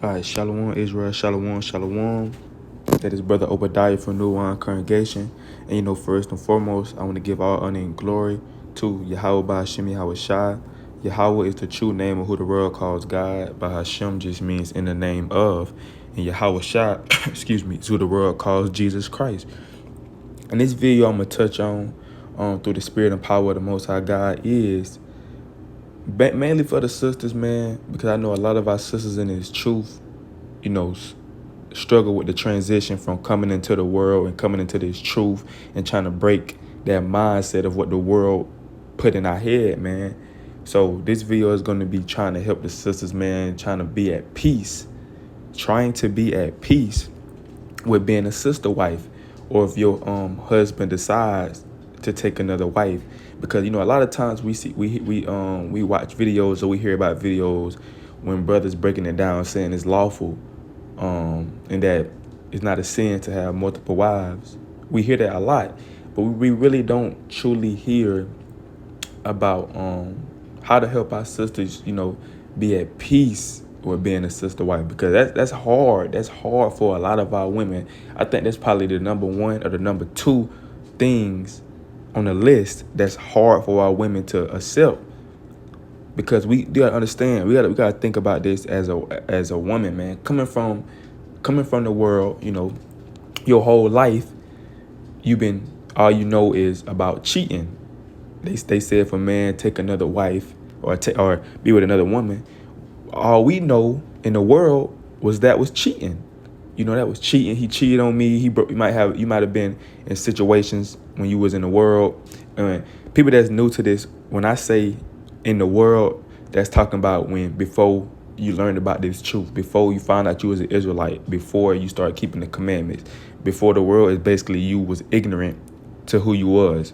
All right, Shalom, Israel, Shalom, Shalom. That is Brother Obadiah from New Wine Congregation. And first and foremost, I want to give all honor and glory to Yahweh Ba'Hashem Yahweh Shai. Yahweh is the true name of who the world calls God. Ba'Hashem just means in the name of. And Yahweh Shai, is who the world calls Jesus Christ. And this video I'm going to touch on through the spirit and power of the Most High God is mainly for the sisters, man, because I know a lot of our sisters in this truth, struggle with the transition from coming into the world and coming into this truth and trying to break that mindset of what the world put in our head, man. So this video is going to be trying to help the sisters, man, trying to be at peace with being a sister wife, or if your husband decides to take another wife. Because a lot of times we watch videos or we hear about videos when brothers breaking it down saying it's lawful, and that it's not a sin to have multiple wives. We hear that a lot, but we really don't truly hear about how to help our sisters, be at peace with being a sister wife, because that's hard. That's hard for a lot of our women. I think that's probably the number one or the number two things on the list that's hard for our women to accept, because we gotta understand, we gotta think about this as a woman, man, coming from the world. Your whole life all you know is about cheating. They said if a man take another wife or be with another woman, all we know in the world was cheating. That was cheating. He cheated on me. You might have been in situations when you was in the world. People that's new to this, when I say in the world, that's talking about before you learned about this truth, before you found out you was an Israelite, before you started keeping the commandments, before the world is basically you was ignorant to who you was.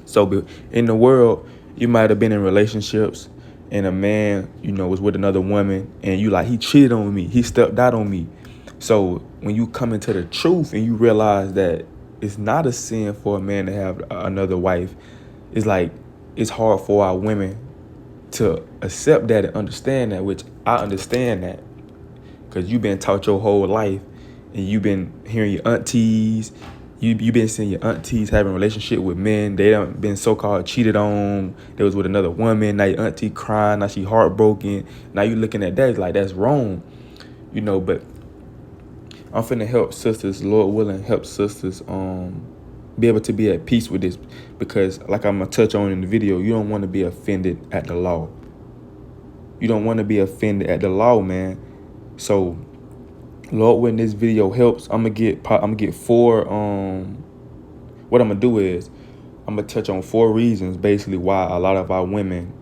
So in the world, you might have been in relationships and a man, was with another woman, and he cheated on me. He stepped out on me. So when you come into the truth and you realize that it's not a sin for a man to have another wife, it's hard for our women to accept that and understand that, which I understand that, because you've been taught your whole life and you've been hearing your aunties, you've been seeing your aunties having a relationship with men. They done been so-called cheated on. They was with another woman. Now your auntie crying. Now she heartbroken. Now you looking at that, it's like that's wrong, but I'm finna help sisters, Lord willing, help sisters be able to be at peace with this, because like I'm gonna touch on in the video, you don't want to be offended at the law. You don't want to be offended at the law, man. So Lord, when this video helps, I'm gonna get four. What I'm gonna do is I'm gonna touch on 4 reasons basically why a lot of our women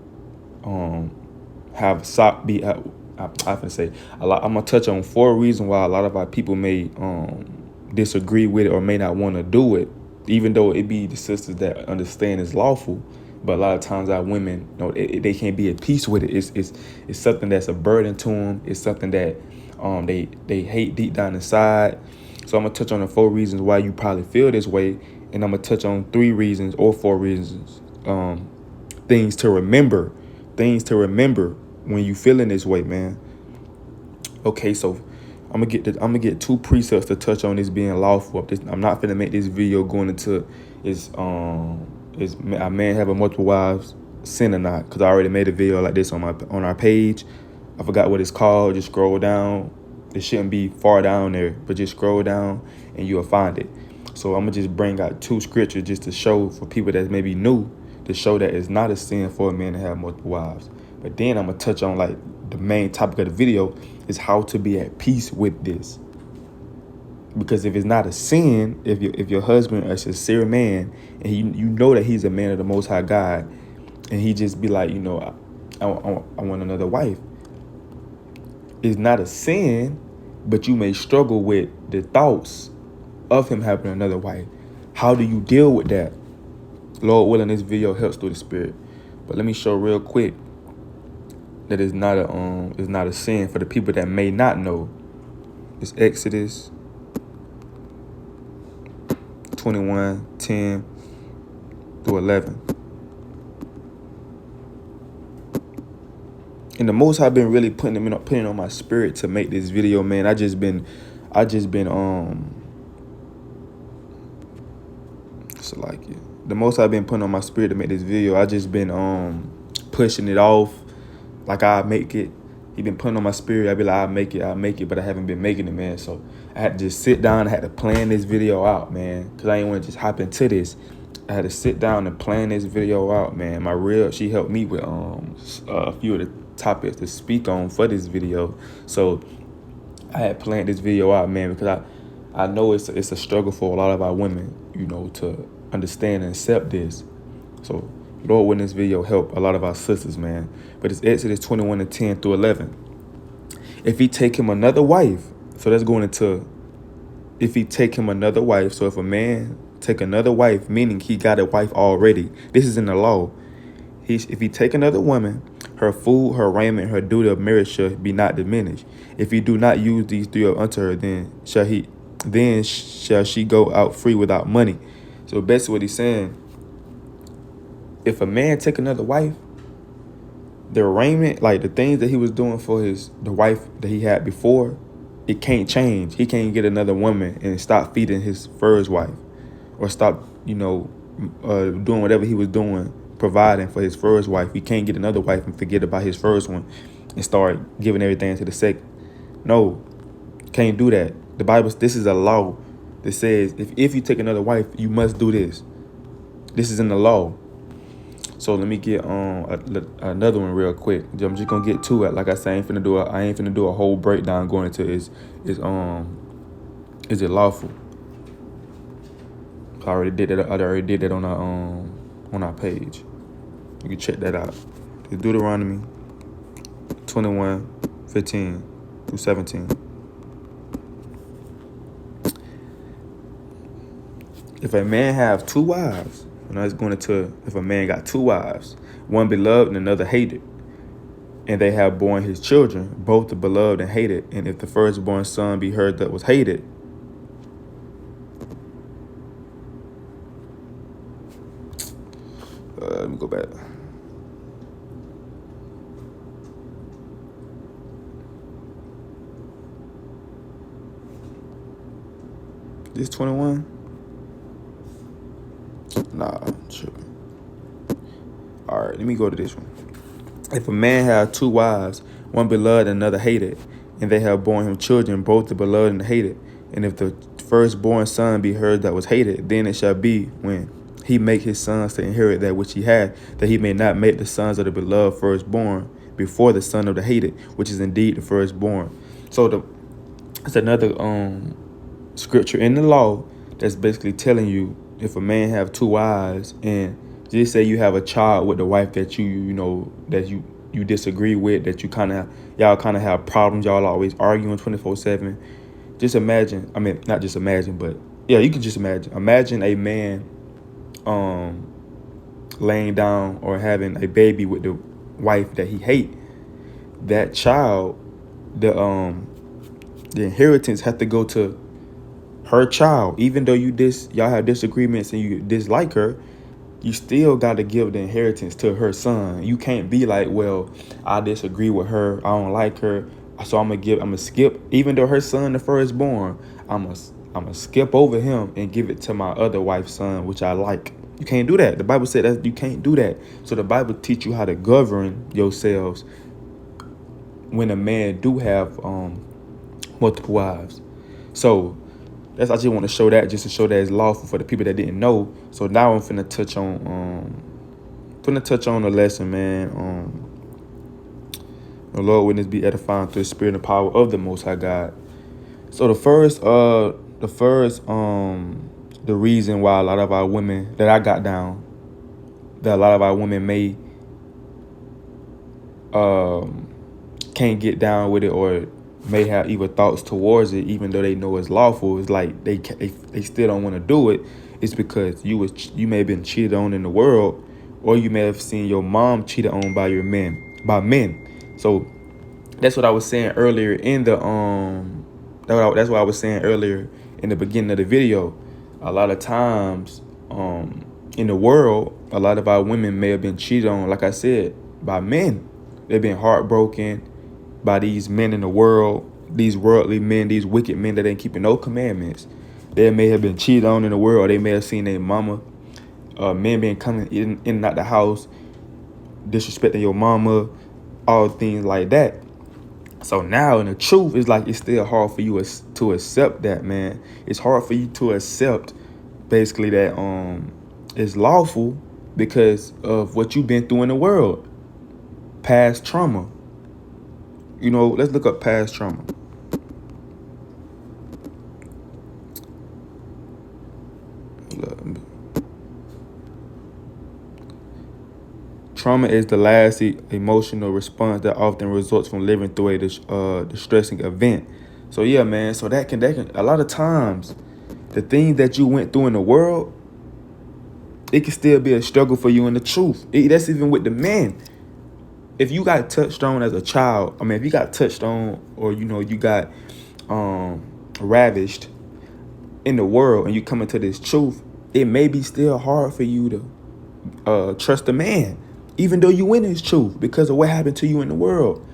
have sought be. I'm gonna touch on 4 reasons why a lot of our people may disagree with it or may not want to do it, even though it be the sisters that understand it's lawful. But a lot of times our women, they can't be at peace with it. It's something that's a burden to them. It's something that they hate deep down inside. So I'm gonna touch on the 4 reasons why you probably feel this way, and I'm gonna touch on 3 reasons or 4 reasons, things to remember when you feeling this way, man. Okay, so I'm gonna get 2 precepts to touch on this being lawful. I'm not finna make this video going into is a man having multiple wives sin or not, because I already made a video like this on our page. I forgot what it's called. Just scroll down. It shouldn't be far down there, but just scroll down and you'll find it. So I'm gonna just bring out 2 scriptures just to show for people that may be new, to show that it's not a sin for a man to have multiple wives. But then I'm gonna touch on the main topic of the video is how to be at peace with this. Because if it's not a sin, if your husband is a sincere man and you know that he's a man of the Most High God, and he just be like, I want another wife. It's not a sin, but you may struggle with the thoughts of him having another wife. How do you deal with that? Lord willing, this video helps through the spirit. But let me show real quick that it's not a sin for the people that may not know. It's Exodus 21:10 through 11. And the most I've been really putting on my spirit to make this video, man. I just been so like it. The most I've been putting on my spirit to make this video, I just been pushing it off. Like I make it. He been putting on my spirit. I be like, I'll make it, but I haven't been making it, man. So I had to just sit down. I had to plan this video out, man, because I didn't want to just hop into this. I had to sit down and plan this video out, man. She helped me with a few of the topics to speak on for this video. So I had planned this video out, man, because I know it's a struggle for a lot of our women, to understand and accept this. So Lord, when this video help a lot of our sisters, man. But it's Exodus 21:10 through 11. If he take him another wife, so that's going into if he take him another wife. So if a man take another wife, meaning he got a wife already, this is in the law. If he take another woman, her food, her raiment, her duty of marriage shall be not diminished. If he do not use these three unto her, then shall she go out free without money. So basically what he's saying, if a man take another wife, the raiment, like the things that he was doing for the wife that he had before, it can't change. He can't get another woman and stop feeding his first wife, or stop, doing whatever he was doing, providing for his first wife. He can't get another wife and forget about his first one and start giving everything to the second. No, can't do that. The Bible, this is a law that says if you take another wife, you must do this. This is in the law. So let me get another one real quick. I'm just gonna get to it. Like I said, I ain't finna do a whole breakdown going into is it lawful? I already did that on our page. You can check that out. It's Deuteronomy 21:15 through 17. If a man have two wives, it's going into if a man got two wives, one beloved and another hated, and they have borne his children, both the beloved and hated, and if the firstborn son be heard that was hated, let me go back. This 21? Nah, I'm tripping. All right, let me go to this one. If a man have two wives, one beloved and another hated, and they have borne him children, both the beloved and the hated, and if the firstborn son be heard that was hated, then it shall be when he make his sons to inherit that which he had, that he may not make the sons of the beloved firstborn before the son of the hated, which is indeed the firstborn. So it's another scripture in the law that's basically telling you, if a man have two wives, and just say you have a child with the wife that you disagree with, that y'all kind of have problems, y'all always arguing 24/7. Just imagine, not just imagine, but yeah, you can just imagine a man laying down or having a baby with the wife that he hate. That child, the inheritance have to go to her child. Even though y'all have disagreements and you dislike her, you still got to give the inheritance to her son. You can't be like, well, I disagree with her, I don't like her, so I'm gonna skip. Even though her son the firstborn, I'm gonna skip over him and give it to my other wife's son, which I like. You can't do that. The Bible said that you can't do that. So the Bible teach you how to govern yourselves when a man do have multiple wives. So I just want to show that, just to show that it's lawful for the people that didn't know. So now I'm finna touch on the lesson, man. The Lord witness be edifying through the spirit and power of the Most High God. So the reason why a lot of our women that I got down, that a lot of our women may can't get down with it, or may have evil thoughts towards it, even though they know it's lawful. It's like they still don't want to do it. It's because you may have been cheated on in the world, or you may have seen your mom cheated on by men. So that's what I was saying earlier in the that's what I was saying earlier in the beginning of the video. A lot of times in the world, a lot of our women may have been cheated on, like I said, by men. They've been heartbroken by these men in the world, these worldly men, these wicked men that ain't keeping no commandments. They may have been cheated on in the world. They may have seen their mama, men been coming in and out the house, disrespecting your mama, all things like that. So now, in the truth, it's like it's still hard for you to accept that, man. It's hard for you to accept, basically, that it's lawful because of what you've been through in the world, past trauma. You know, let's look up past trauma. Trauma is the last emotional response that often results from living through a distressing event. So yeah, man. So that can a lot of times, the things that you went through in the world, it can still be a struggle for you in the truth. That's even with the men. If you got touched on as a child, I mean, if you got touched on, or you got ravished in the world, and you come into this truth, it may be still hard for you to trust a man, even though you in his truth, because of what happened to you in the world.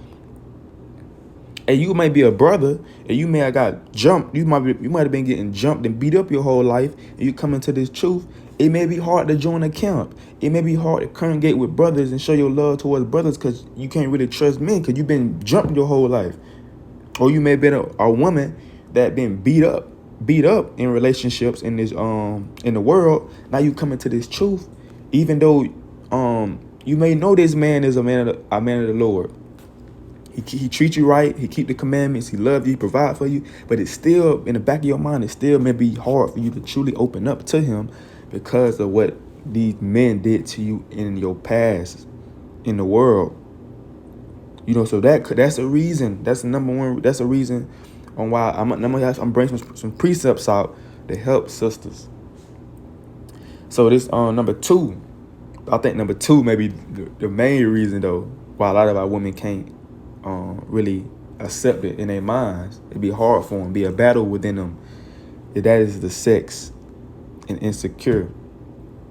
And you might be a brother, and you may have got jumped. You might have been getting jumped and beat up your whole life, and you come into this truth. It may be hard to join a camp. It may be hard to congregate with brothers and show your love towards brothers, because you can't really trust men, because you've been jumped your whole life. Or you may have been a woman that been beat up in relationships in this in the world. Now you come into this truth, even though you may know this man is a man of the Lord. He treats you right. He keep the commandments. He loves you. He provide for you. But it's still, in the back of your mind, it still may be hard for you to truly open up to him because of what these men did to you in your past, in the world. You know, so that's a reason. That's the number one. That's a reason on why I'm bringing some precepts out to help sisters. So this number two, I think number two may be the main reason though why a lot of our women can't really accept it in their minds. It'd be hard for them, be a battle within them. That is the sex and insecure.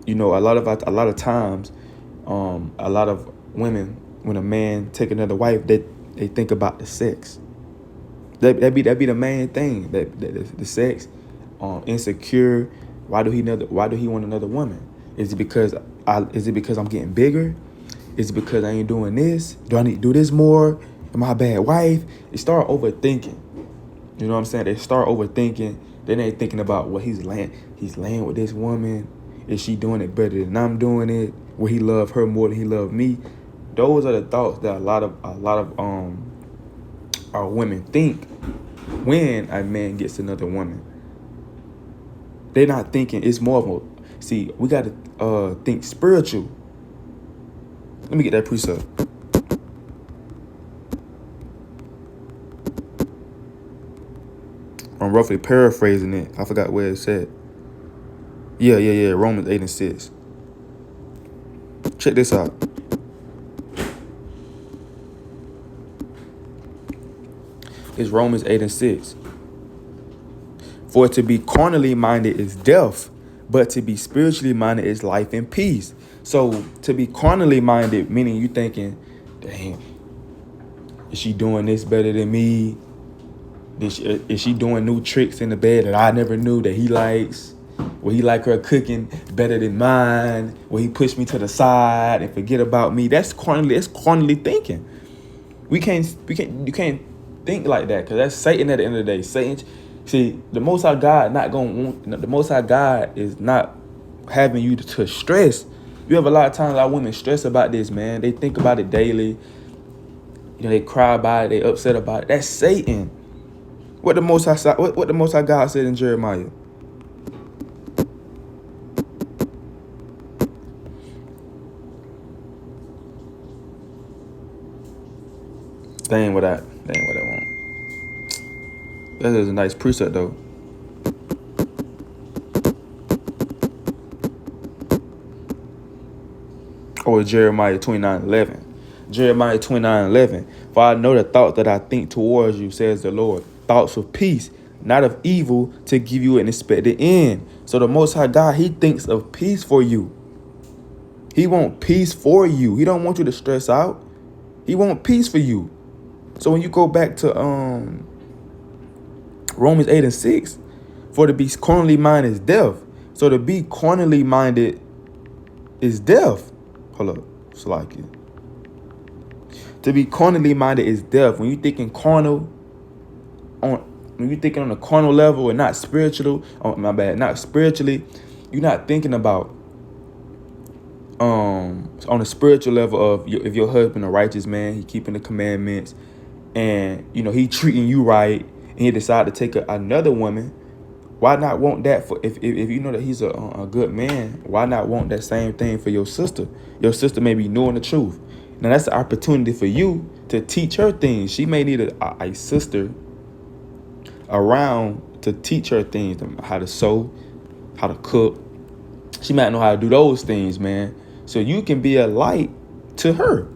You know, a lot of times, a lot of women, when a man take another wife, they think about the sex. That be the main thing. That the sex, insecure. Why do he want another woman? Is it because I'm getting bigger? Is it because I ain't doing this? Do I need to do this more? Am I a bad wife? They start overthinking. You know what I'm saying? They start overthinking. Then they thinking about what he's laying with this woman. Is she doing it better than I'm doing it? Will he love her more than he loved me? Those are the thoughts that a lot of our women think when a man gets another woman. They're not thinking. It's more of a, see, we got to think spiritual. Let me get that precept. I'm roughly paraphrasing it. I forgot where it said. Yeah. Romans 8 and 6. Check this out. It's Romans 8 and 6. For to be carnally minded is death, but to be spiritually minded is life and peace. So to be carnally minded, meaning you thinking, damn, is she doing this better than me? Is she doing new tricks in the bed that I never knew that he likes? Will he like her cooking better than mine? Will he push me to the side and forget about me? That's carnally thinking. You can't think like that, because that's Satan at the end of the day. Satan, see, the Most High God the Most High God is not having you to stress. You have a lot of times our women stress about this, man. They think about it daily. You know, they cry about it, they upset about it. That's Satan. What the Most High God said in Jeremiah. That ain't what I want. That is a nice precept though. Or Jeremiah 29:11. Jeremiah 29:11. For I know the thoughts that I think towards you, says the Lord. Thoughts of peace, not of evil, to give you an expected end. So the Most High God, he thinks of peace for you. He wants peace for you. He don't want you to stress out. He want peace for you. So when you go back to Romans 8 and 6, for to be carnally minded is death. So to be carnally minded is death. Hold up, Slacky. To be carnally minded is death. When you thinking carnal, when you thinking on a carnal level and not spiritual, not spiritually, you're not thinking about on a spiritual level of if your husband a righteous man, he keeping the commandments, and he treating you right, and he decide to take another woman. Why not want that for if you know that he's a good man? Why not want that same thing for your sister? Your sister may be knowing the truth. Now that's the opportunity for you to teach her things. She may need a sister around to teach her things, how to sew, how to cook. She might know how to do those things, man. So you can be a light to her.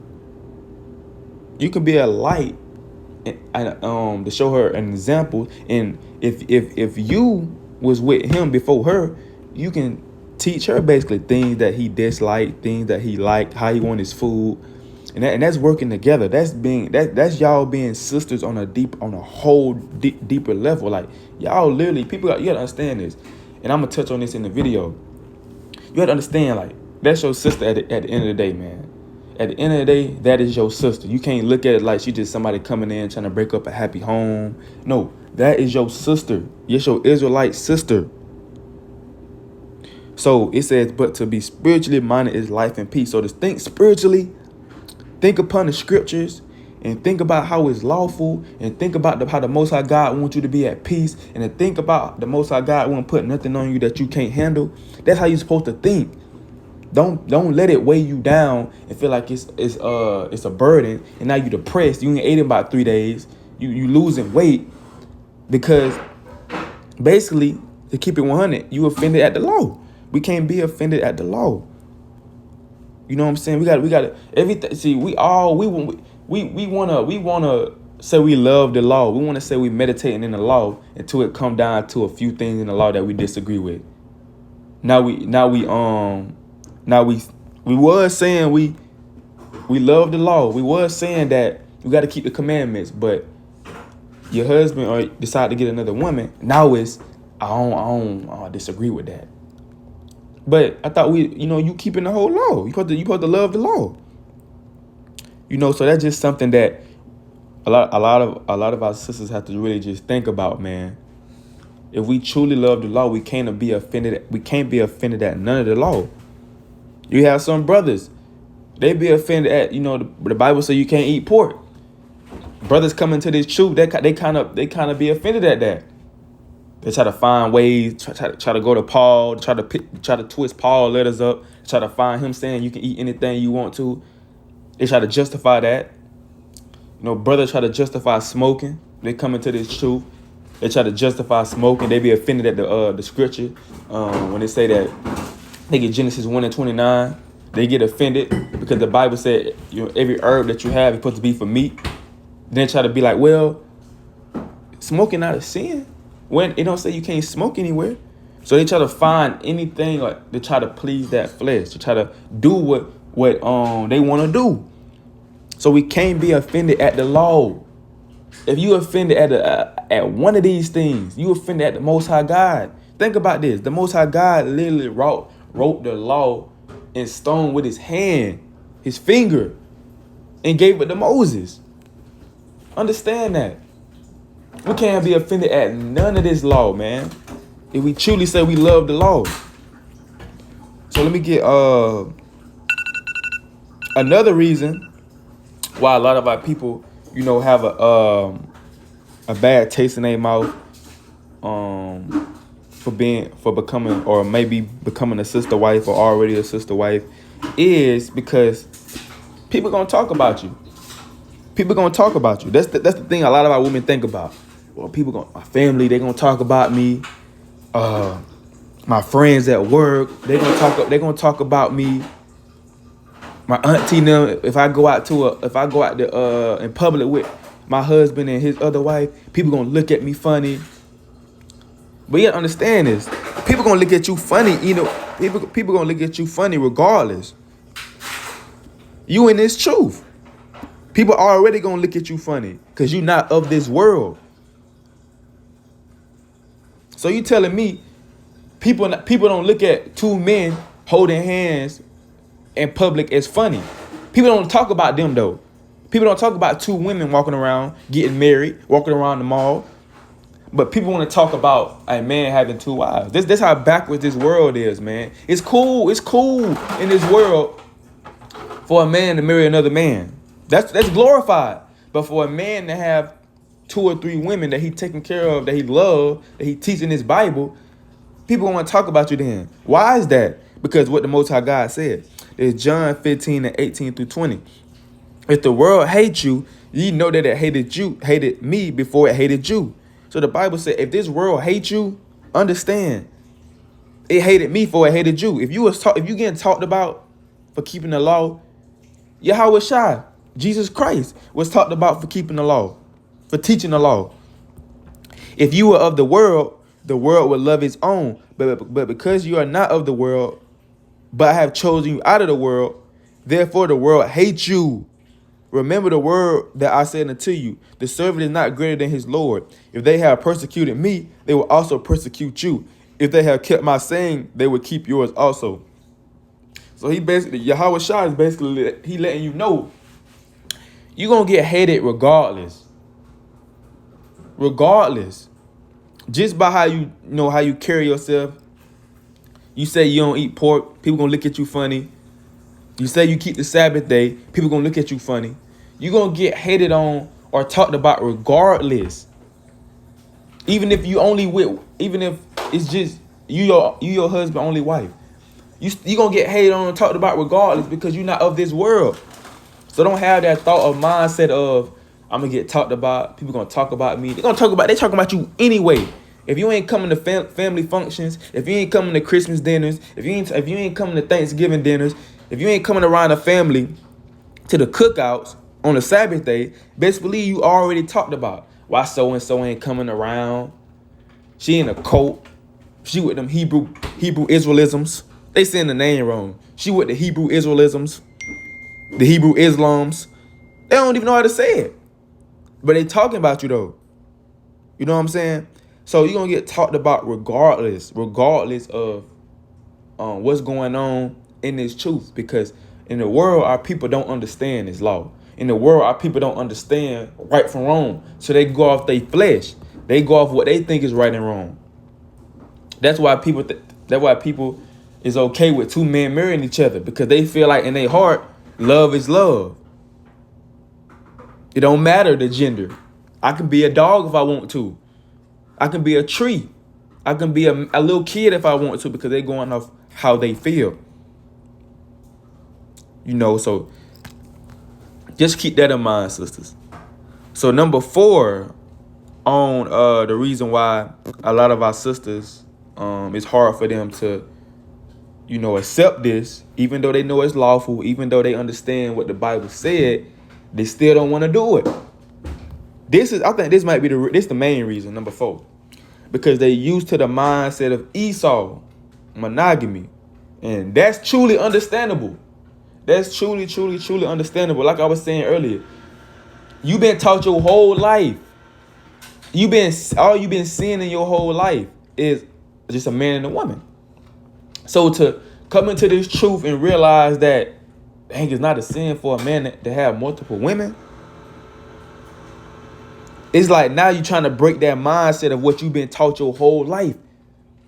You can be a light and to show her an example. And if you was with him before her, you can teach her basically things that he disliked, things that he liked, how he want his food, and that's working together. That's y'all being sisters on a whole deeper level. Like y'all literally, you gotta understand this, and I'm gonna touch on this in the video. You gotta understand, like, that's your sister at the end of the day, man. At the end of the day, that is your sister. You can't look at it like she just somebody coming in trying to break up a happy home. No, that is your sister. Yes, your Israelite sister. So it says, but to be spiritually minded is life and peace. So to think spiritually, think upon the scriptures, and think about how it's lawful, and think about how the Most High God wants you to be at peace, and to think about the Most High God won't put nothing on you that you can't handle. That's how you're supposed to think. Don't let it weigh you down and feel like it's a burden, and now you're depressed. You ain't ate in about 3 days. You losing weight because basically, to keep it 100, you offended at the law. We can't be offended at the law. You know what I'm saying? We got everything. See, we wanna say we love the law. We want to say we meditating in the law until it come down to a few things in the law that we disagree with. Now we was saying we love the law. We was saying that we got to keep the commandments, but your husband or decide to get another woman. Now it's I don't disagree with that. But I thought you keeping the whole law. You supposed to love the law. So that's just something that a lot of our sisters have to really just think about, man. If we truly love the law, we can't be offended. We can't be offended at none of the law. You have some brothers, they be offended at the Bible says you can't eat pork. Brothers coming to this truth, they kind of be offended at that. They try to find ways, try to go to Paul, try to twist Paul letters up, try to find him saying you can eat anything you want to. They try to justify that. Brothers try to justify smoking. They come into this truth. They try to justify smoking. They be offended at the scripture when they say that they get Genesis 1 and 29. They get offended because the Bible said every herb that you have is supposed to be for meat. Then try to be like, well, smoking not a sin when it don't say you can't smoke anywhere. So they try to find anything like to try to please that flesh, to try to do what they want to do. So we can't be offended at the law. If you offended at one of these things, you offended at the Most High God. Think about this. The Most High God literally wrote the law in stone with his hand, his finger, and gave it to Moses. Understand that. We can't be offended at none of this law, man. If we truly say we love the law. So let me get another reason why a lot of our people, have a bad taste in their mouth for becoming or maybe becoming a sister wife or already a sister wife is because people gonna talk about you. People gonna talk about you. That's the thing a lot of our women think about. Well, my family, they gonna talk about me. My friends at work, they gonna talk about me. My auntie, if I go out in public with my husband and his other wife, people gonna look at me funny. But you gotta understand this. People gonna look at you funny, people gonna look at you funny regardless. You in this truth. People are already gonna look at you funny because you're not of this world. So you telling me people don't look at two men holding hands in public as funny. People don't talk about them though. People don't talk about two women walking around, getting married, walking around the mall. But people want to talk about a man having two wives. This how backwards this world is, man. It's cool in this world for a man to marry another man. That's glorified. But for a man to have 2 or 3 women that he taking care of, that he love, that he teaching his Bible, people want to talk about you then. Why is that? Because what the Most High God said. It's John 15 and 18 through 20. If the world hates you, ye know that it hated me before it hated you. So the Bible said, if this world hates you, understand, it hated me before it hated you. If you getting talked about for keeping the law, Yahweh Shai, Jesus Christ, was talked about for keeping the law, for teaching the law. If you were of the world would love its own. But because you are not of the world, but I have chosen you out of the world, therefore the world hates you. Remember the word that I said unto you, the servant is not greater than his Lord. If they have persecuted me, they will also persecute you. If they have kept my saying, they will keep yours also. So Yahweh Shai is basically, he letting you know, you're going to get hated regardless. Regardless. Just by how you carry yourself. You say you don't eat pork, people going to look at you funny. You say you keep the Sabbath day, people gonna look at you funny. You're gonna get hated on or talked about regardless. Even if it's just you your husband, only wife. You gonna get hated on and talked about regardless because you're not of this world. So don't have that thought or mindset of I'm gonna get talked about, people gonna talk about me. They talking about you anyway. If you ain't coming to family functions, if you ain't coming to Christmas dinners, if you ain't coming to Thanksgiving dinners, if you ain't coming around the family to the cookouts on the Sabbath day, best believe you already talked about. Why so-and-so ain't coming around? She in a cult. She with them Hebrew Israelisms. They saying the name wrong. She with the Hebrew Israelisms, the Hebrew Islams. They don't even know how to say it. But they talking about you though. You know what I'm saying? So you're going to get talked about regardless of what's going on in this truth. Because in the world, our people don't understand this law. In the world, our people don't understand right from wrong. So they go off their flesh. They go off what they think is right and wrong. That's why people is okay with 2 men marrying each other. Because they feel like in their heart, love is love. It don't matter the gender. I can be a dog if I want to. I can be a tree. I can be a little kid if I want to because they're going off how they feel. So just keep that in mind, sisters. So number 4 on the reason why a lot of our sisters, it's hard for them to, accept this, even though they know it's lawful, even though they understand what the Bible said, they still don't want to do it. I think this might be the main reason, number 4. Because they used to the mindset of Esau, monogamy. And that's truly understandable. That's truly, truly, truly understandable. Like I was saying earlier, you've been taught your whole life. All you've been seeing in your whole life is just a man and a woman. So to come into this truth and realize that, dang, it's not a sin for a man to have multiple women. It's like now you're trying to break that mindset of what you've been taught your whole life.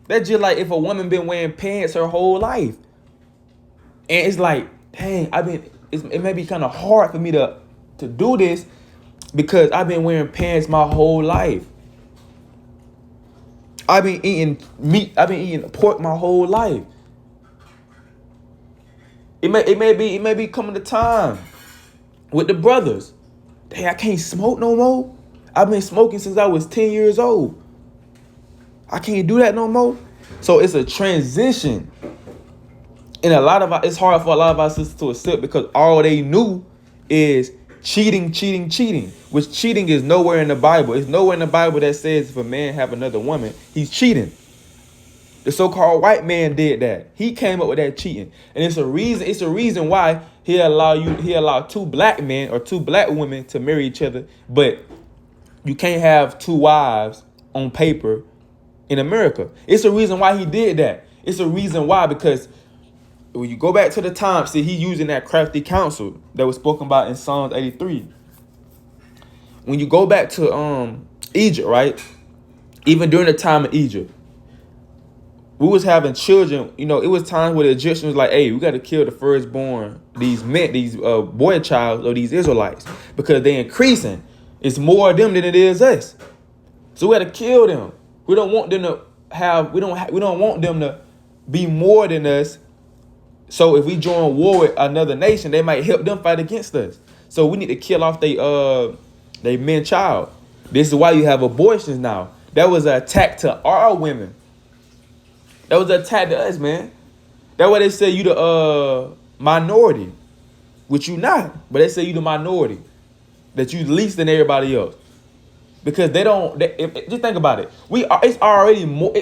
That's just like if a woman been wearing pants her whole life. And it's like, dang, it may be kind of hard for me to do this because I've been wearing pants my whole life. I've been eating meat. I've been eating pork my whole life. It may be coming to time with the brothers. Dang, I can't smoke no more. I've been smoking since I was 10 years old. I can't do that no more. So it's a transition. And it's hard for a lot of our sisters to accept because all they knew is cheating. Which cheating is nowhere in the Bible. It's nowhere in the Bible that says if a man have another woman, he's cheating. The so-called white man did that. He came up with that cheating. And it's a reason why He allow two black men or two black women to marry each other, but you can't have two wives on paper in America. It's a reason why he did that. It's a reason why, because when you go back to the time, see, he using that crafty counsel that was spoken about in Psalms 83. When you go back to Egypt, right? Even during the time of Egypt, we was having children. You know, it was times where the Egyptians was like, hey, we got to kill the firstborn, these men, these boy child of these Israelites, because they're increasing. It's more of them than it is us. So we got to kill them. We don't want them to have, we don't want them to be more than us. So if we join war with another nation, they might help them fight against us. So we need to kill off they men child. This is why you have abortions now. That was an attack to our women. That was an attack to us, man. That's why they say you the minority, which you not. But they say you the minority, that you least than everybody else, because they don't. Just think about it. It's already more.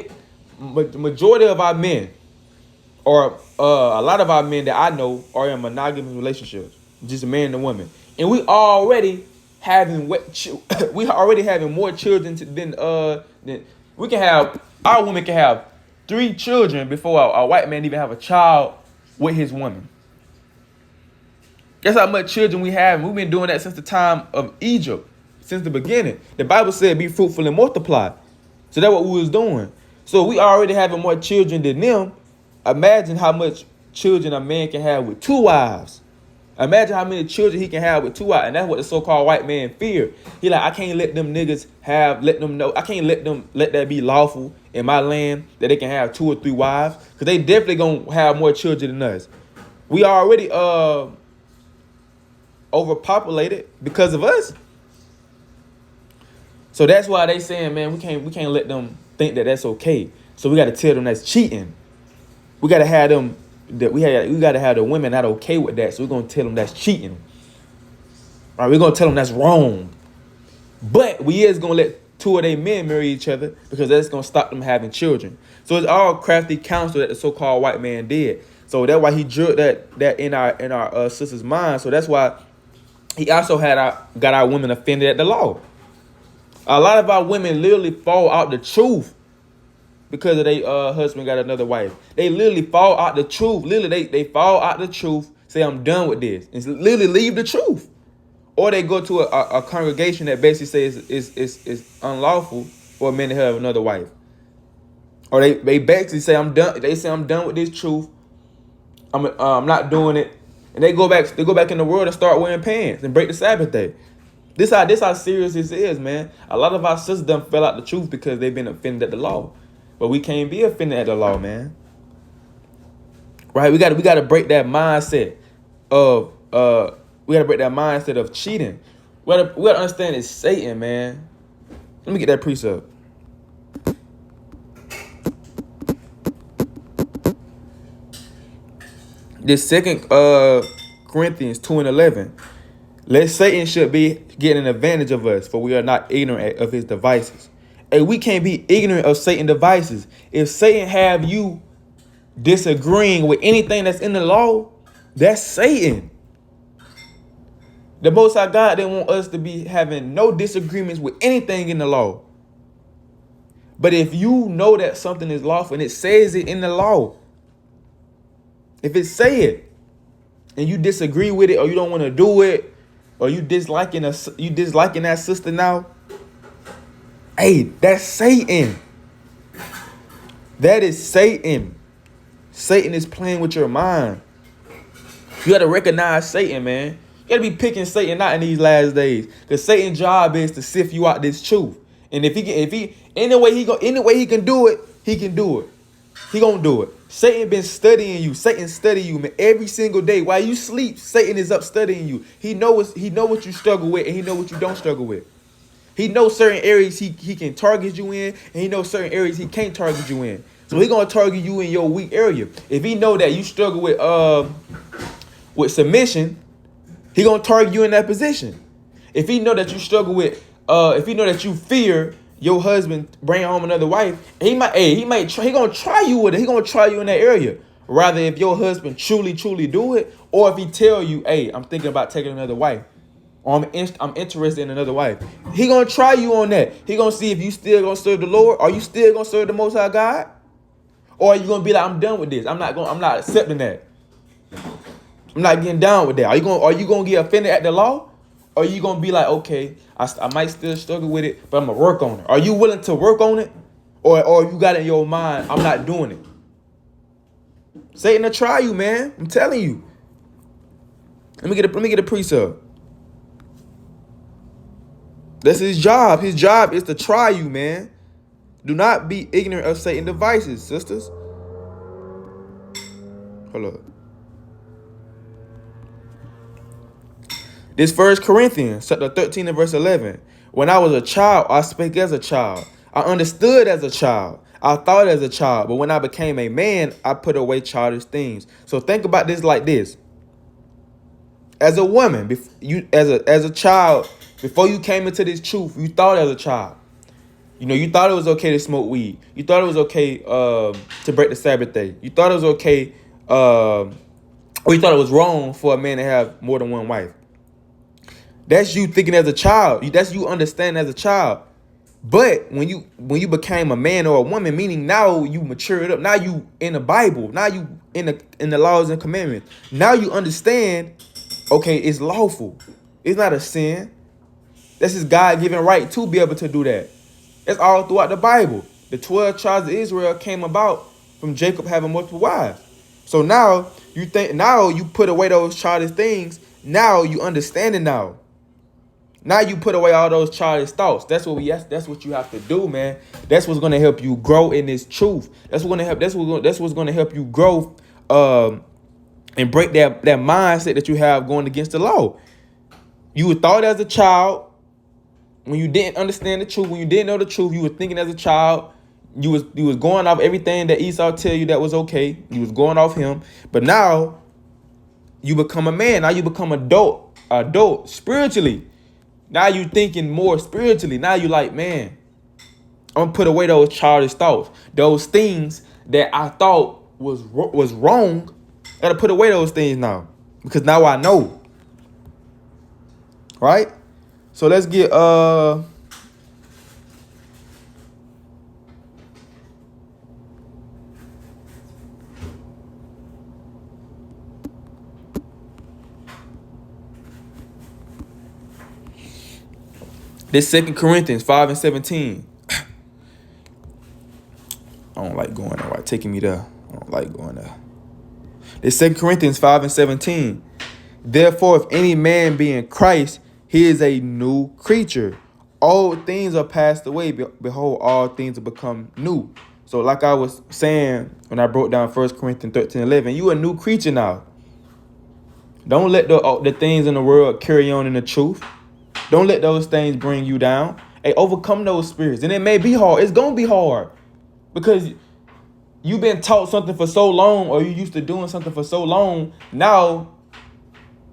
Majority of our men, or a lot of our men that I know, are in monogamous relationships, just a man and a woman, and we already having more children than we can have. Our women can have 3 children before a white man even have a child with his woman. Guess how much children we have? We've been doing that since the time of Egypt, since the beginning. The Bible said, "Be fruitful and multiply." So that's what we was doing. So we already having more children than them. Imagine how much children a man can have with 2 wives. Imagine how many children he can have with 2 wives. And that's what the so-called white man fear. He like, I can't let them niggas let them know. I can't let that be lawful in my land, that they can have 2 or 3 wives. Because they definitely going to have more children than us. We already overpopulated because of us. So that's why they saying, man, we can't let them think that that's okay. So we got to tell them that's cheating. We got to have them that we got to have the women not okay with that. So we're going to tell them that's cheating. All right, we're going to tell them that's wrong. But we is going to let 2 of their men marry each other, because that's going to stop them having children. So it's all crafty counsel that the so-called white man did. So that's why he drilled that in our sister's mind. So that's why he also got our women offended at the law. A lot of our women literally fall out the truth because of their husband got another wife. They literally fall out the truth. Literally, they fall out the truth, say, I'm done with this, and literally leave the truth. Or they go to a congregation that basically says it's unlawful for a man to have another wife. Or they basically say, I'm done. They say, I'm done with this truth. I'm not doing it. And they go back in the world and start wearing pants and break the Sabbath day. This how serious this is, man. A lot of our sisters done fell out the truth because they've been offended at the law. But we can't be offended at the law, man. Right? We gotta break that mindset of cheating. We gotta understand it's Satan, man. Let me get that precept. This 2 Corinthians 2:11. Lest Satan should be getting an advantage of us, for we are not ignorant of his devices. And we can't be ignorant of Satan's devices. If Satan have you disagreeing with anything that's in the law, that's Satan. The Most High God didn't want us to be having no disagreements with anything in the law. But if you know that something is lawful and it says it in the law, if it say it and you disagree with it, or you don't want to do it, or you disliking that sister now, hey, that's Satan. That is Satan. Satan is playing with your mind. You got to recognize Satan, man. You got to be picking Satan out in these last days, because Satan's job is to sift you out this truth. And if any way he can do it, he can do it. He gonna do it. Satan been studying you. Satan study you, man, every single day. While you sleep, Satan is up studying you. He know what you struggle with, and he know what you don't struggle with. He knows certain areas he can target you in, and he knows certain areas he can't target you in. So he gonna target you in your weak area. If he know that you struggle with submission, he gonna target you in that position. If he know that you struggle with, if he know that you fear your husband bring home another wife, he gonna try you with it. He gonna try you in that area, rather if your husband truly, truly do it, or if he tell you, hey, I'm thinking about taking another wife, or I'm interested in another wife. He gonna try you on that. He gonna see if you still gonna serve the Lord. Are you still gonna serve the Most High God? Or are you gonna be like, I'm done with this. I'm not accepting that. I'm not getting down with that. Are you gonna get offended at the law? Or are you gonna be like, okay, I might still struggle with it, but I'm gonna work on it. Are you willing to work on it? Or you got it in your mind, I'm not doing it. Satan will try you, man. I'm telling you. Let me get a precept. That's his job. His job is to try you, man. Do not be ignorant of Satan's devices, sisters. Hold up. This 1 Corinthians chapter 13 and verse 11. When I was a child, I spake as a child. I understood as a child. I thought as a child. But when I became a man, I put away childish things. So think about this like this. As a woman, as a child, before you came into this truth, you thought as a child. You know, you thought it was okay to smoke weed. You thought it was okay to break the Sabbath day. You thought it was okay, or you thought it was wrong for a man to have more than one wife. That's you thinking as a child. That's you understanding as a child. But when you became a man or a woman, meaning now you matured up, now you in the Bible, now you in the laws and commandments. Now you understand, okay, it's lawful. It's not a sin. That's his God-given right to be able to do that. That's all throughout the Bible. The 12 tribes of Israel came about from Jacob having multiple wives. So now you put away those childish things. Now you understand it now. Now you put away all those childish thoughts. That's what you have to do, man. That's what's gonna help you grow in this truth. That's what's gonna help you grow and break that mindset that you have going against the law. You were thought as a child when you didn't understand the truth, when you didn't know the truth, you were thinking as a child. You was going off everything that Esau tell you that was okay. You was going off him. But now you become a man. Now you become adult spiritually. Now you thinking more spiritually. Now you like, man, I'm gonna put away those childish thoughts, those things that I thought was wrong. I gotta put away those things now because now I know. Right? So let's get this 2 Corinthians 5 and 17. I don't like going there. Why taking me there? I don't like going there. This 2 Corinthians 5 and 17. Therefore, if any man be in Christ, he is a new creature. Old things are passed away. Behold, all things have become new. So like I was saying when I broke down 1 Corinthians 13:11, you a new creature now. Don't let the things in the world carry on in the truth. Don't let those things bring you down. Hey, overcome those spirits. And it may be hard. It's going to be hard. Because you've been taught something for so long, or you used to doing something for so long. Now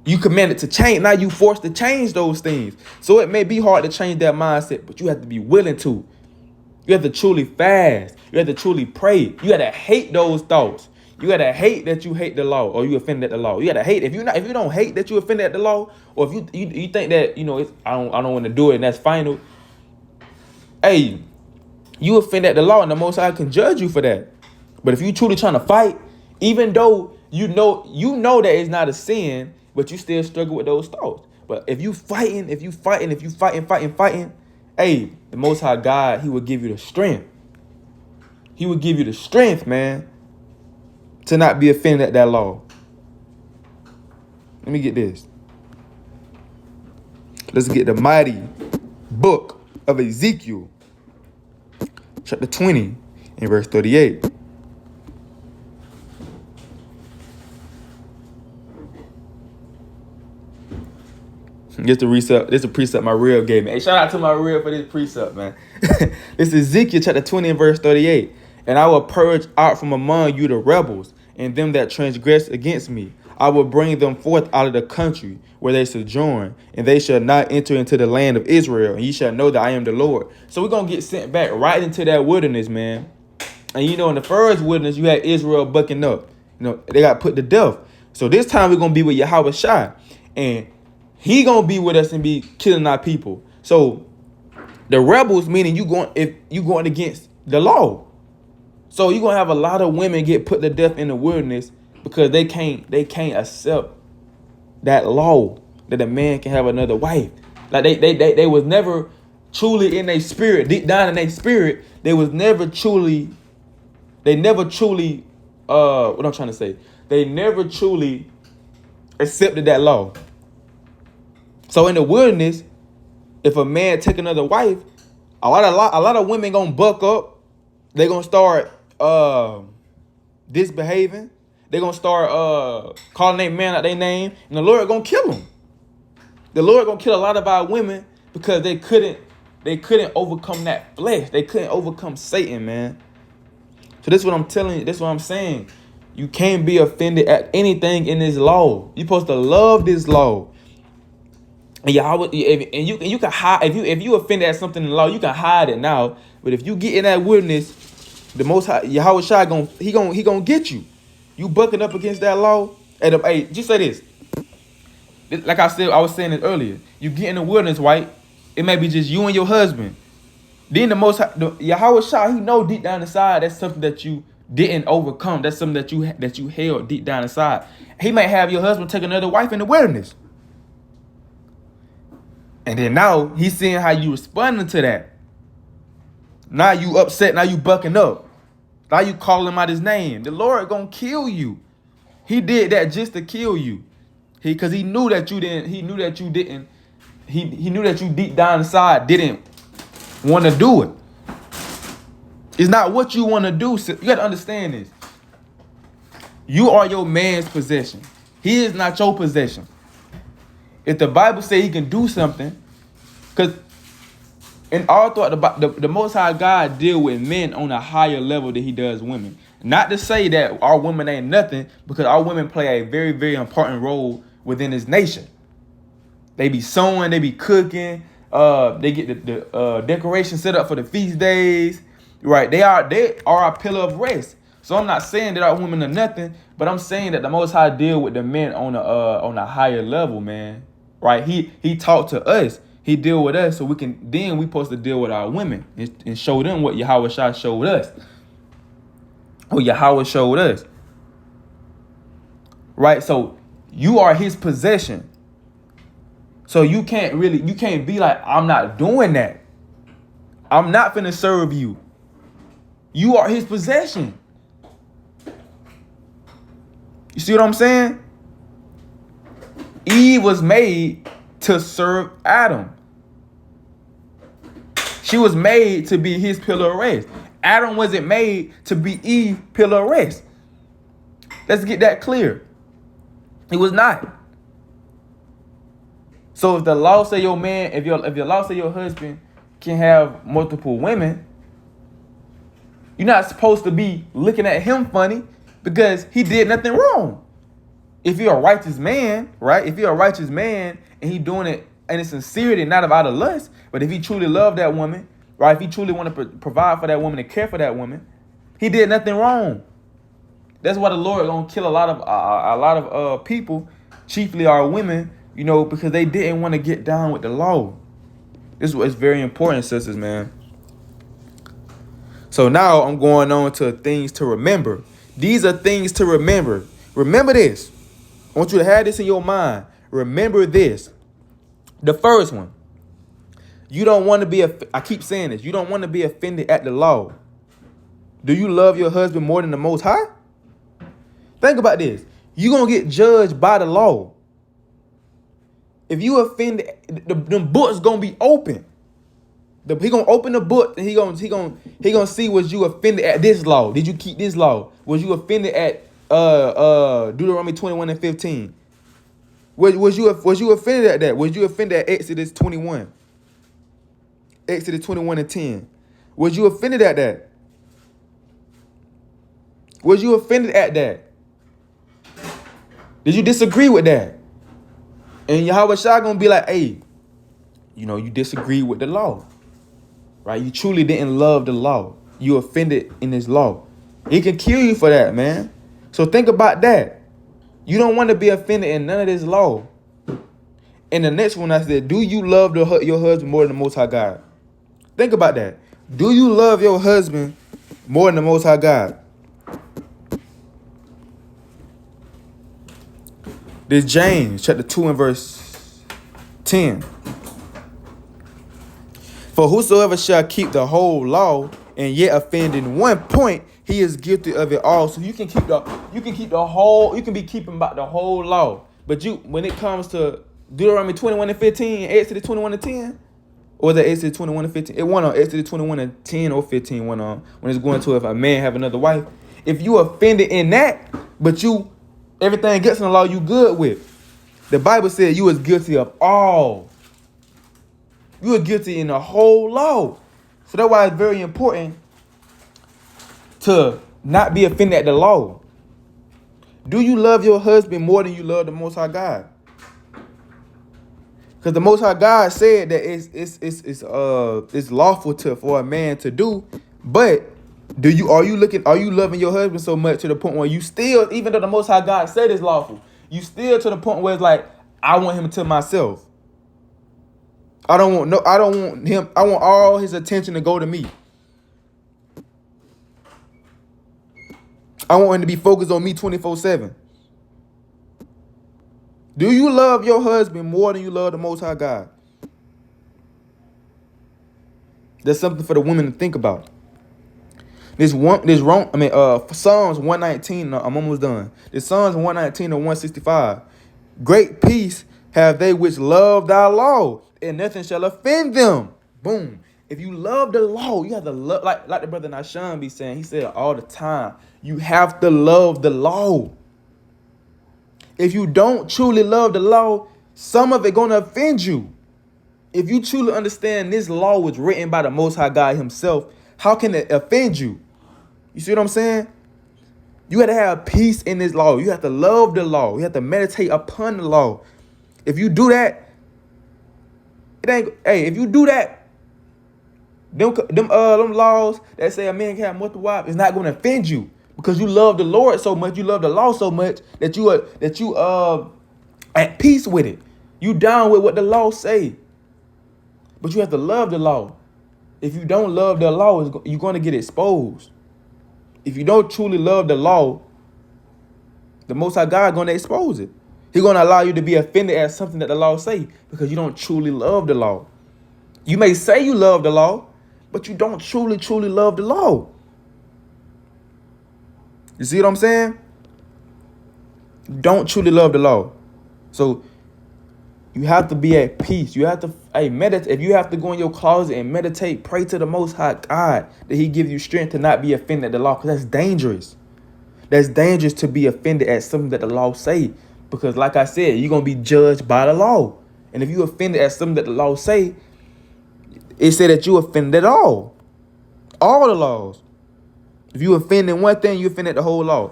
you commanded to change. Now you forced to change those things. So it may be hard to change that mindset, but you have to be willing to. You have to truly fast. You have to truly pray. You have to hate those thoughts. You gotta hate that you hate the law or you offended at the law. You gotta hate if you don't hate that you offended at the law, or if you think that I don't want to do it and that's final. Hey, you offended at the law and the Most High can judge you for that. But if you truly trying to fight, even though you know that it's not a sin, but you still struggle with those thoughts. But if you fighting, hey, the Most High God, He will give you the strength. He will give you the strength, man, to not be offended at that law. Let me get this. Let's get the mighty book of Ezekiel, chapter 20 and verse 38. Just a reset. This is a precept my real gave me. Hey, shout out to my real for this precept, man. This is Ezekiel chapter 20 and verse 38. And I will purge out from among you the rebels and them that transgress against me. I will bring them forth out of the country where they sojourn, and they shall not enter into the land of Israel, and ye shall know that I am the Lord. So we're going to get sent back right into that wilderness, man. And in the first wilderness, you had Israel bucking up. they got put to death. So this time we're gonna be with Yahweh Shai, and he gonna be with us and be killing our people. So the rebels, meaning if you going against the law. So you're gonna have a lot of women get put to death in the wilderness because they can't accept that law that a man can have another wife. Like they was never truly in their spirit, deep down in their spirit, they never truly what I'm trying to say, they never truly accepted that law. So in the wilderness, if a man take another wife, a lot of women gonna buck up. They gonna start disbehaving. They gonna start calling their man out their name, and the Lord gonna kill them. The Lord gonna kill a lot of our women because they couldn't overcome that flesh. They couldn't overcome Satan, man. So this is what I'm telling you. This is what I'm saying. You can't be offended at anything in this law. You're supposed to love this law. And you can hide if you offended at something in the law, you can hide it now. But if you get in that wilderness, the Most High Yahweh Shai gonna get you. You bucking up against that law. And hey, just say this. Like I was saying it earlier. You get in the wilderness, right? It may be just you and your husband. Then the Most High, Yahweh Shai, he know deep down inside that's something that you didn't overcome. That's something that you held deep down inside. He might have your husband take another wife in the wilderness. And then now he's seeing how you responding to that. Now you upset. Now you bucking up. Now you calling him out his name. The Lord gonna kill you. He did that just to kill you. Because he knew that you didn't. He knew that you didn't. He knew that you deep down inside didn't want to do it. It's not what you want to do. You got to understand this. You are your man's possession. He is not your possession. If the Bible say he can do something, because in all thought, the Most High God deal with men on a higher level than he does women. Not to say that our women ain't nothing, because our women play a very, very important role within this nation. They be sewing, they be cooking, they get the decoration set up for the feast days, right? They are a pillar of rest. So I'm not saying that our women are nothing, but I'm saying that the Most High deal with the men on a higher level, man. Right? He talked to us. He deal with us, so we supposed to deal with our women and show them what Yahweh Shai showed us. What Yahweh showed us. Right? So you are his possession. So you can't be like, I'm not doing that. I'm not finna serve you. You are his possession. You see what I'm saying? Eve was made to serve Adam. She was made to be his pillar of rest. Adam wasn't made to be Eve's pillar of rest. Let's get that clear. He was not. So if the law say your man, if your law say your husband can have multiple women, you're not supposed to be looking at him funny because he did nothing wrong. If you're a righteous man, right? If you're a righteous man and he doing it in sincerity, not out of lust, but if he truly loved that woman, right? If he truly want to provide for that woman and care for that woman, he did nothing wrong. That's why the Lord gonna kill a lot of people, chiefly our women, because they didn't want to get down with the law. This is what's very important, sisters, man. So now I'm going on to things to remember. These are things to remember. Remember this. I want you to have this in your mind. Remember this. The first one. You don't want to be, I keep saying this. You don't want to be offended at the law. Do you love your husband more than the Most High? Think about this. You're going to get judged by the law. If you offend, the book's going to be open. He going to open the book and he going to see, was you offended at this law? Did you keep this law? Was you offended at Deuteronomy 21 and 15? Was you offended at that? Was you offended at Exodus 21? Exodus 21 and 10. Was you offended at that? Was you offended at that? Did you disagree with that? And Yahweh Shai gonna be like, hey, you disagree with the law. Right? You truly didn't love the law. You offended in this law. He can kill you for that, man. So think about that. You don't want to be offended in none of this law. And the next one I said, do you love your husband more than the Most High God? Think about that. Do you love your husband more than the Most High God? This James chapter 2 and verse 10. For whosoever shall keep the whole law and yet offend in one point, he is guilty of it all. So you can keep the whole, you can be keeping about the whole law. But when it comes to Deuteronomy 21 and 15, Exodus 21 and 10, or the Exodus 21 and 15, it went on Exodus 21 and 10 or 15 went on when it's going to if a man have another wife. If you offended in that, but everything gets in the law you good with, the Bible said you was guilty of all. You are guilty in the whole law. So that's why it's very important to not be offended at the law. Do you love your husband more than you love the Most High God? Because the Most High God said that it's lawful for a man to do, but are you loving your husband so much to the point where you still, even though the Most High God said it's lawful, you still to the point where it's like, I want him to myself. I don't want him. I want all his attention to go to me. I want him to be focused on me 24/7. Do you love your husband more than you love the Most High God? That's something for the women to think about. Psalms 119. I'm almost done. This Psalms 119 and 165. Great peace have they which love thy law, and nothing shall offend them. Boom. If you love the law, you have to love, like the brother Nashan be saying. He said it all the time. You have to love the law. If you don't truly love the law, some of it gonna offend you. If you truly understand this law was written by the Most High God himself, how can it offend you? You see what I'm saying? You got to have peace in this law. You have to love the law. You have to meditate upon the law. If you do that, if you do that, them laws that say a man can have multiple wives is not going to offend you because you love the Lord so much, you love the law so much that you at peace with it. You down with what the law say. But you have to love the law. If you don't love the law, you're going to get exposed. If you don't truly love the law, the Most High God going to expose it. He's going to allow you to be offended at something that the law say because you don't truly love the law. You may say you love the law, but you don't truly love the law. You see what I'm saying? Don't truly love the law. So you have to be at peace. You have to meditate. If you have to go in your closet and meditate, pray to the Most High God that he give you strength to not be offended at the law, because that's dangerous. That's dangerous to be offended at something that the law say, because like I said, you're going to be judged by the law. And if you offended at something that the law say, it said that you offended all the laws. If you offend in one thing, you offended the whole law.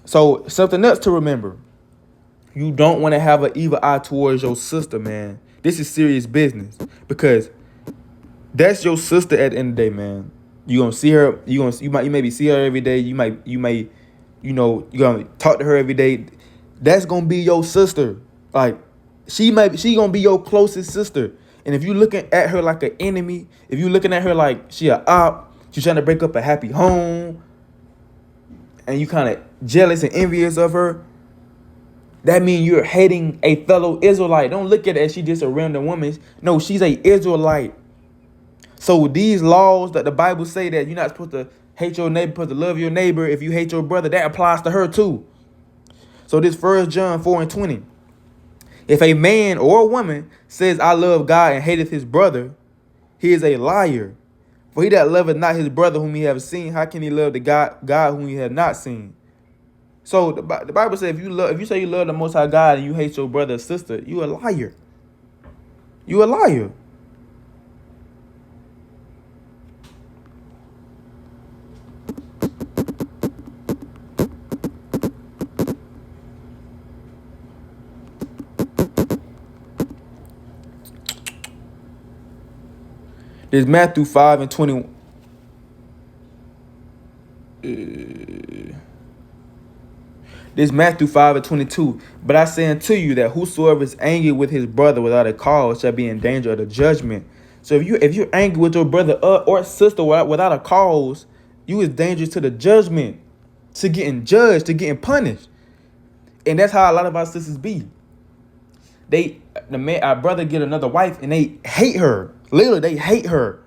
So something else to remember. You don't want to have an evil eye towards your sister, man. This is serious business because that's your sister at the end of the day, man. You gonna see her. You maybe see her every day. You may, you're gonna talk to her every day. That's gonna be your sister. Like she gonna be your closest sister. And if you looking at her like an enemy, if you looking at her like she a op, she's trying to break up a happy home, and you kind of jealous and envious of her, that means you're hating a fellow Israelite. Don't look at it as she just a random woman. No, she's a Israelite. So these laws that the Bible say that you're not supposed to hate your neighbor, supposed to love your neighbor. If you hate your brother, that applies to her too. So this 1 John 4 and 20. If a man or a woman says, I love God and hateth his brother, he is a liar. For he that loveth not his brother whom he have seen, how can he love the God whom he have not seen? So the Bible says if you say you love the Most High God and you hate your brother or sister, you a liar. You a liar. There's Matthew 5 and 20. This Matthew 5:22. But I say unto you that whosoever is angry with his brother without a cause shall be in danger of the judgment. So if you're angry with your brother or sister without a cause, you is dangerous to the judgment, to getting judged, to getting punished. And that's how a lot of our sisters be. Our brother get another wife and they hate her. Literally, they hate her.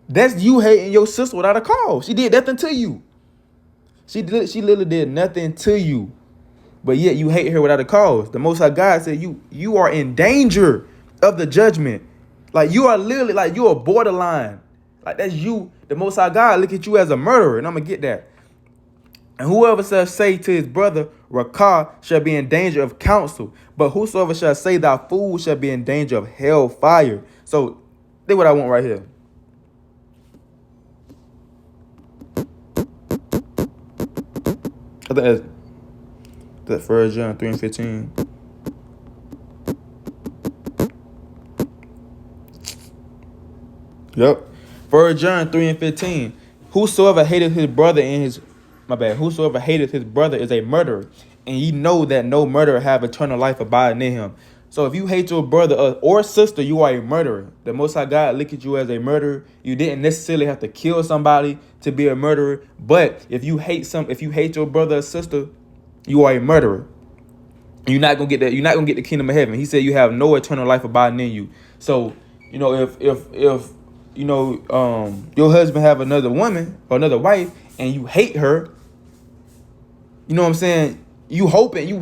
That's you hating your sister without a cause. She did nothing to you. She literally did nothing to you, but yet you hate her without a cause. The Most High God said you are in danger of the judgment. Like you are literally like you are borderline. Like that's you. The Most High God look at you as a murderer, and I'm gonna get that. And whoever shall say to his brother, Rakah, shall be in danger of counsel. But whosoever shall say thou fool shall be in danger of hell fire. So, this what I want right here. I think that's 1 John 3:15. Yep. 1 John 3:15. Whosoever hateth his brother whosoever hateth his brother is a murderer, and ye know that no murderer have eternal life abiding in him. So if you hate your brother or sister, you are a murderer. The Most High God look at you as a murderer. You didn't necessarily have to kill somebody to be a murderer, but if you hate your brother or sister, you are a murderer. You're not gonna get that. You're not gonna get the kingdom of heaven. He said you have no eternal life abiding in you. So if your husband have another woman or another wife and you hate her, you know what I'm saying? You hoping that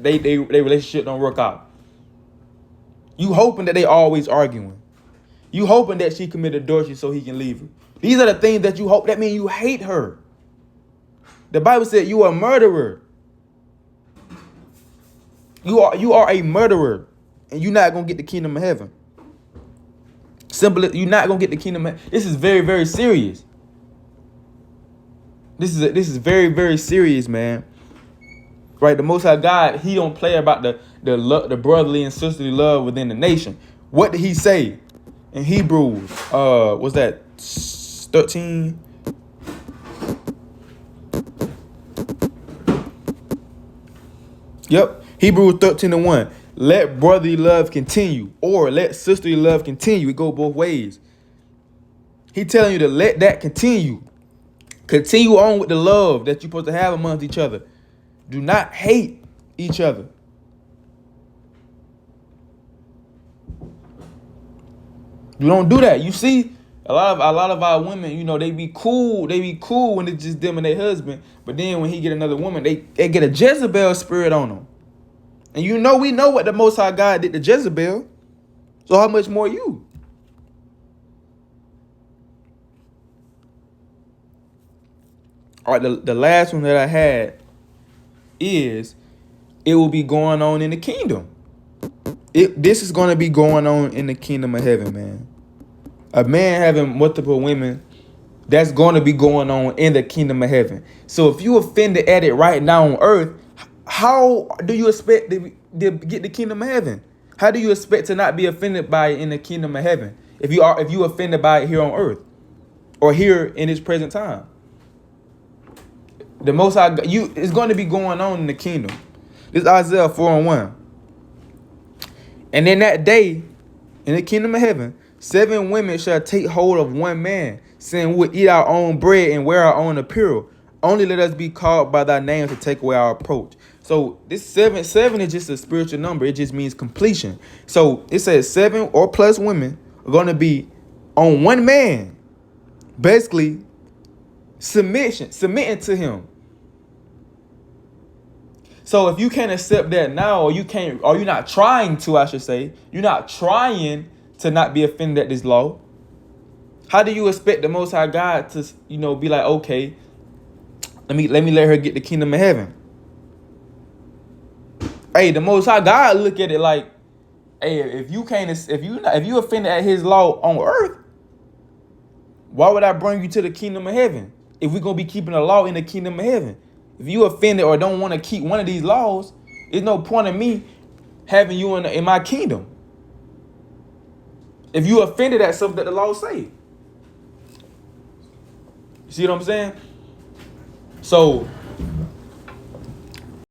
they relationship don't work out. You hoping that they always arguing. You hoping that she committed adultery so he can leave her. These are the things that you hope. That means you hate her. The Bible said you are a murderer. You are a murderer, and you're not gonna get the kingdom of heaven. Simply, you're not gonna get the kingdom of heaven. This is very, very serious. This is very, very serious, man. Right? The Most High God, he don't play about the brotherly and sisterly love within the nation. What did he say in Hebrews? Was that 13? Yep. Hebrews 13:1. Let brotherly love continue, or let sisterly love continue. It go both ways. He telling you to let that continue. Continue on with the love that you're supposed to have amongst each other. Do not hate each other. You don't do that. You see, a lot of our women, they be cool. They be cool when it's just them and their husband. But then when he get another woman, they get a Jezebel spirit on them. And we know what the Most High God did to Jezebel. So how much more you? All right, the last one that I had is it will be going on in the kingdom. This is going to be going on in the kingdom of heaven, man. A man having multiple women, that's going to be going on in the kingdom of heaven. So if you offended at it right now on earth, how do you expect to get the kingdom of heaven? How do you expect to not be offended by it in the kingdom of heaven if you offended by it here on earth or here in this present time? The Most High, it's going to be going on in the kingdom. This is Isaiah 4:1. And in that day, in the kingdom of heaven, 7 women shall take hold of one man, saying, we'll eat our own bread and wear our own apparel. Only let us be called by thy name to take away our approach. So this seven is just a spiritual number. It just means completion. So it says 7 or plus women are going to be on one man, basically submitting to him. So if you can't accept that now, or you're not trying to, I should say, you're not trying to not be offended at this law, how do you expect the Most High God to, be like, okay, let me let her get the kingdom of heaven? Hey, the Most High God look at it like, hey, if you offended at his law on earth, why would I bring you to the kingdom of heaven? If we're gonna be keeping the law in the kingdom of heaven, if you offended or don't want to keep one of these laws, there's no point in me having you in my kingdom. If you offended at something that the law say, you see what I'm saying? So